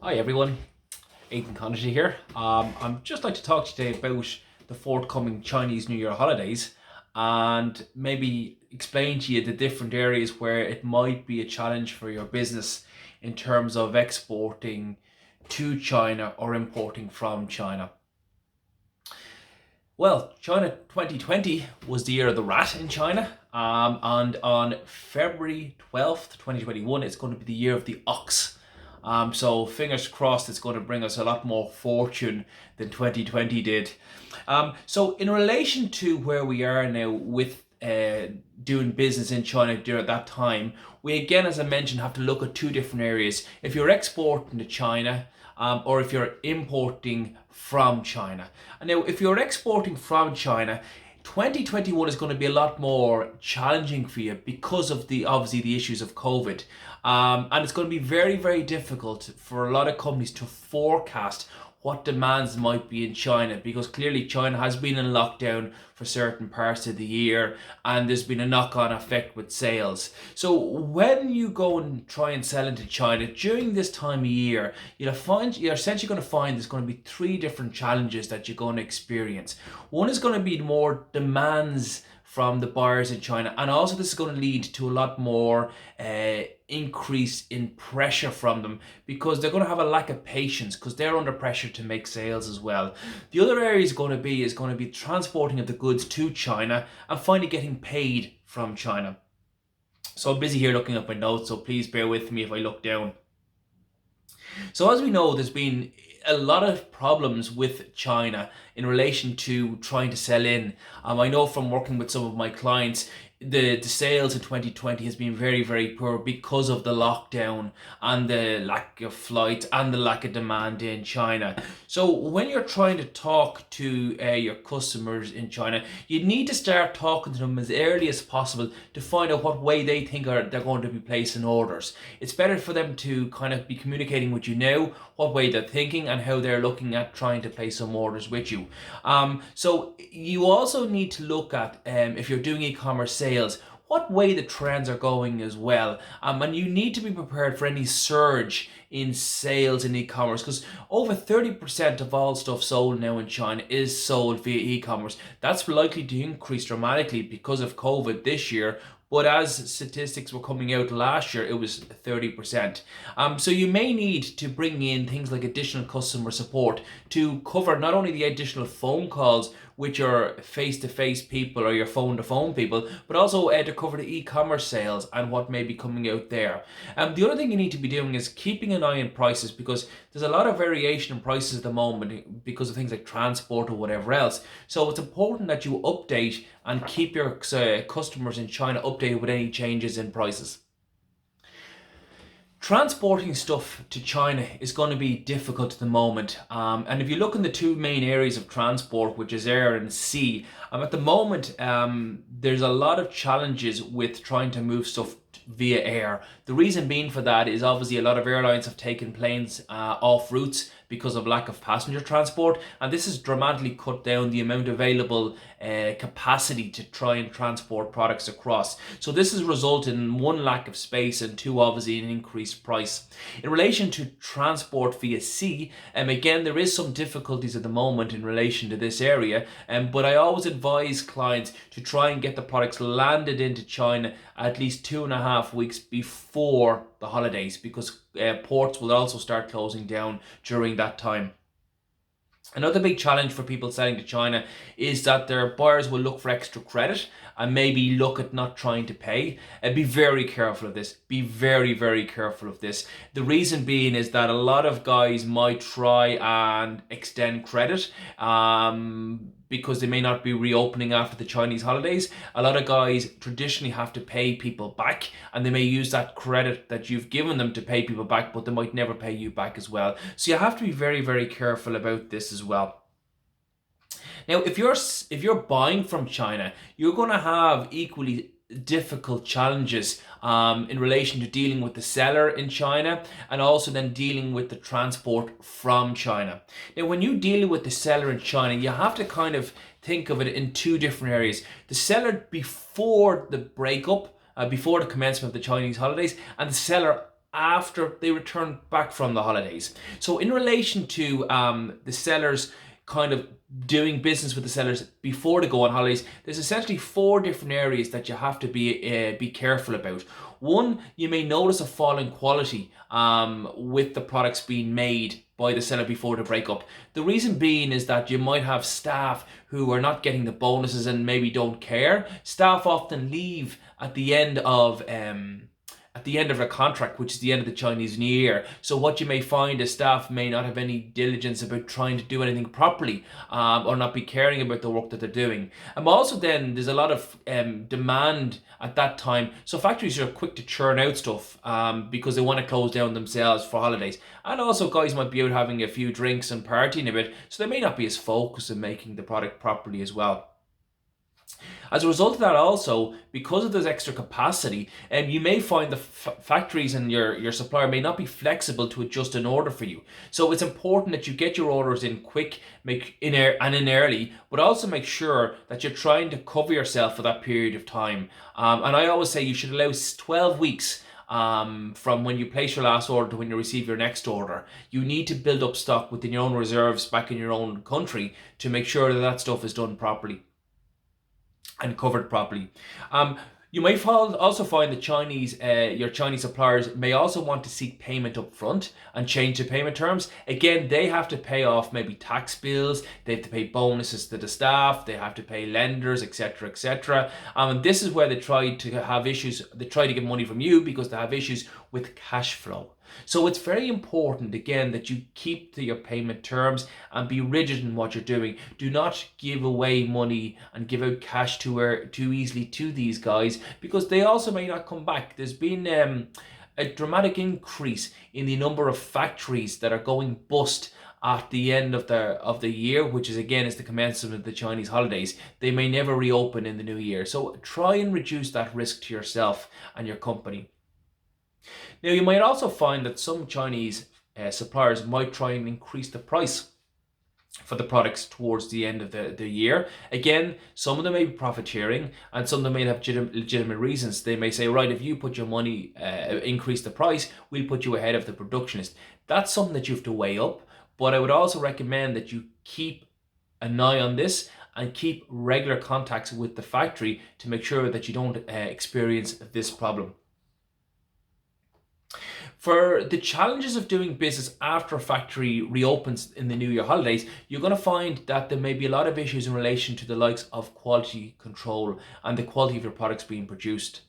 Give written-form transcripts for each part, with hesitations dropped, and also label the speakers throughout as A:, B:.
A: Hi everyone, Aidan Connolly here. I'd just like to talk to you today about the forthcoming Chinese New Year holidays and maybe explain to you the different areas where it might be a challenge for your business in terms of exporting to China or importing from China. Well, China 2020 was the year of the rat in China, and on February 12th, 2021, it's going to be the year of the ox. So fingers crossed it's going to bring us a lot more fortune than 2020 did. So in relation to where we are now with doing business in China during that time, we again, as I mentioned, have to look at two different areas. If you're exporting to China, or if you're importing from China. And now, if you're exporting from China, 2021 is going to be a lot more challenging for you because of obviously the issues of COVID. And it's going to be very, very difficult for a lot of companies to forecast what demands might be in China, because clearly China has been in lockdown for certain parts of the year and there's been a knock-on effect with sales. So when you go and try and sell into China during this time of year, you're essentially going to find there's going to be three different challenges that you're going to experience. One is going to be more demands from the buyers in China, and also this is going to lead to a lot more increase in pressure from them, because they're going to have a lack of patience because they're under pressure to make sales as well. The other area is going to be transporting of the goods to China and finally getting paid from China. So I'm busy here looking up my notes, so please bear with me if I look down. So as we know, there's been a lot of problems with China in relation to trying to sell in. I know from working with some of my clients, the sales in 2020 has been very, very poor because of the lockdown and the lack of flights and the lack of demand in China. So when you're trying to talk to your customers in China, you need to start talking to them as early as possible to find out what way they think they're going to be placing orders. It's better for them to kind of be communicating with you now what way they're thinking and how they're looking at trying to place some orders with you. So you also need to look at, if you're doing e-commerce sales, what way the trends are going as well. And you need to be prepared for any surge in sales in e-commerce, because over 30% of all stuff sold now in China is sold via e-commerce. That's likely to increase dramatically because of COVID this year, but as statistics were coming out last year, it was 30%. So you may need to bring in things like additional customer support to cover not only the additional phone calls with your face-to-face people or your phone-to-phone people, but also to cover the e-commerce sales and what may be coming out there. The other thing you need to be doing is keeping an eye on prices, because there's a lot of variation in prices at the moment because of things like transport or whatever else. So it's important that you update and keep your customers in China updated with any changes in prices. Transporting stuff to China is going to be difficult at the moment, and if you look in the two main areas of transport, which is air and sea, at the moment there's a lot of challenges with trying to move stuff via air. The reason being for that is obviously a lot of airlines have taken planes off routes because of lack of passenger transport, and this has dramatically cut down the amount of available capacity to try and transport products across. So this has resulted in one, lack of space, and two, obviously an increased price. In relation to transport via sea, again there is some difficulties at the moment in relation to this area, but I always advise clients to try and get the products landed into China at least 2.5 weeks before the holidays, because ports will also start closing down during that time. Another big challenge for people selling to China is that their buyers will look for extra credit and maybe look at not trying to pay. And be very careful of this. Be very, very careful of this. The reason being is that a lot of guys might try and extend credit because they may not be reopening after the Chinese holidays. A lot of guys traditionally have to pay people back, and they may use that credit that you've given them to pay people back, but they might never pay you back as well. So you have to be very, very careful about this as well. Now, if you're buying from China, you're going to have equally difficult challenges in relation to dealing with the seller in China, and also then dealing with the transport from China. Now, when you deal with the seller in China, you have to kind of think of it in two different areas. The seller before the breakup, before the commencement of the Chinese holidays, and the seller after they return back from the holidays. So in relation to the sellers kind of doing business with the sellers before they go on holidays, there's essentially 4 different areas that you have to be careful about. One, you may notice a fall in quality with the products being made by the seller before the breakup. The reason being is that you might have staff who are not getting the bonuses and maybe don't care. Staff often leave at the end of a contract, which is the end of the Chinese New Year. So what you may find is staff may not have any diligence about trying to do anything properly, or not be caring about the work that they're doing. And also then there's a lot of demand at that time. So factories are quick to churn out stuff because they want to close down themselves for holidays. And also guys might be out having a few drinks and partying a bit, so they may not be as focused on making the product properly as well. As a result of that also, because of this extra capacity, you may find the factories and your supplier may not be flexible to adjust an order for you. So it's important that you get your orders in quick, in early, but also make sure that you're trying to cover yourself for that period of time. And I always say you should allow 12 weeks from when you place your last order to when you receive your next order. You need to build up stock within your own reserves back in your own country to make sure that that stuff is done properly and covered properly. You may also find that your Chinese suppliers may also want to seek payment up front and change the payment terms. Again, they have to pay off maybe tax bills, they have to pay bonuses to the staff, they have to pay lenders, etc., etc. And this is where they try to have issues. They try to get money from you because they have issues with cash flow. So it's very important, again, that you keep to your payment terms and be rigid in what you're doing. Do not give away money and give out cash too easily to these guys, because they also may not come back. There's been a dramatic increase in the number of factories that are going bust at the end of the year, which is again is the commencement of the Chinese holidays. They may never reopen in the new year. So try and reduce that risk to yourself and your company. Now, you might also find that some Chinese suppliers might try and increase the price for the products towards the end of the year. Again, some of them may be profiteering and some of them may have legitimate reasons. They may say, right, if you put your money, increase the price, we'll put you ahead of the production list. That's something that you have to weigh up, but I would also recommend that you keep an eye on this and keep regular contacts with the factory to make sure that you don't experience this problem. For the challenges of doing business after a factory reopens in the New Year holidays, you're going to find that there may be a lot of issues in relation to the likes of quality control and the quality of your products being produced.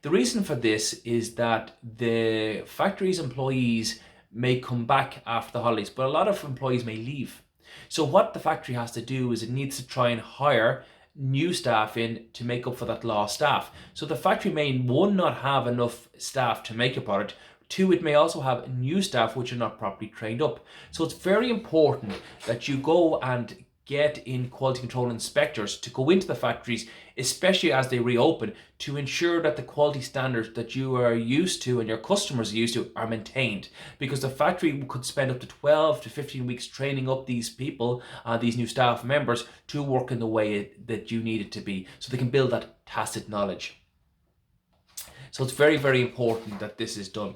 A: The reason for this is that the factory's employees may come back after the holidays, but a lot of employees may leave. So what the factory has to do is it needs to try and hire new staff in to make up for that lost staff. So the factory may, one, not have enough staff to make a product. 2, it may also have new staff which are not properly trained up. So it's very important that you go and get in quality control inspectors to go into the factories, especially as they reopen, to ensure that the quality standards that you are used to and your customers are used to are maintained. Because the factory could spend up to 12 to 15 weeks training up these people, these new staff members, to work in the way that you need it to be, so they can build that tacit knowledge. So it's very, very important that this is done.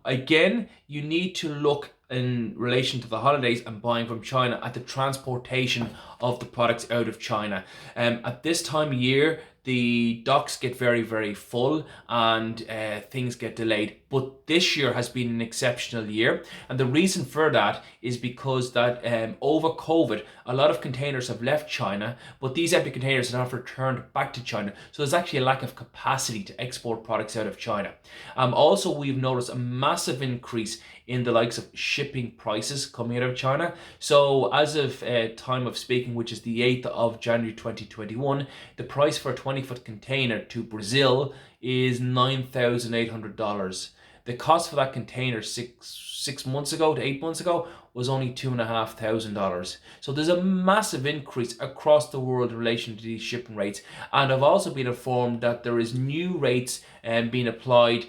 A: Again, you need to look in relation to the holidays and buying from China at the transportation of the products out of China. At this time of year, the docks get very, very full and things get delayed. But this year has been an exceptional year. And the reason for that is because that over COVID, a lot of containers have left China, but these empty containers have returned back to China. So there's actually a lack of capacity to export products out of China. Also, we've noticed a massive increase in the likes of shipping prices coming out of China. So as of time of speaking, which is the 8th of January 2021, the price for a 20-foot container to Brazil is $9,800. The cost for that container 6 months ago to 8 months ago was only $2,500. So there's a massive increase across the world in relation to these shipping rates. And I've also been informed that there is new rates being applied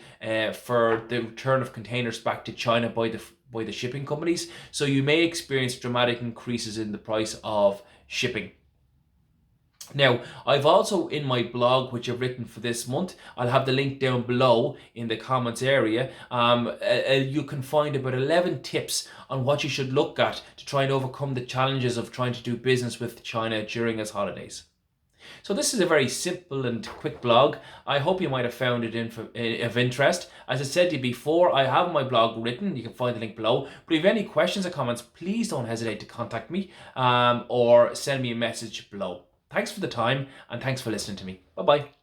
A: for the return of containers back to China by the shipping companies. So you may experience dramatic increases in the price of shipping. Now, I've also in my blog, which I've written for this month, I'll have the link down below in the comments area. You can find about 11 tips on what you should look at to try and overcome the challenges of trying to do business with China during its holidays. So this is a very simple and quick blog. I hope you might have found it of interest. As I said to you before, I have my blog written. You can find the link below. But if you have any questions or comments, please don't hesitate to contact me or send me a message below. Thanks for the time and thanks for listening to me. Bye bye.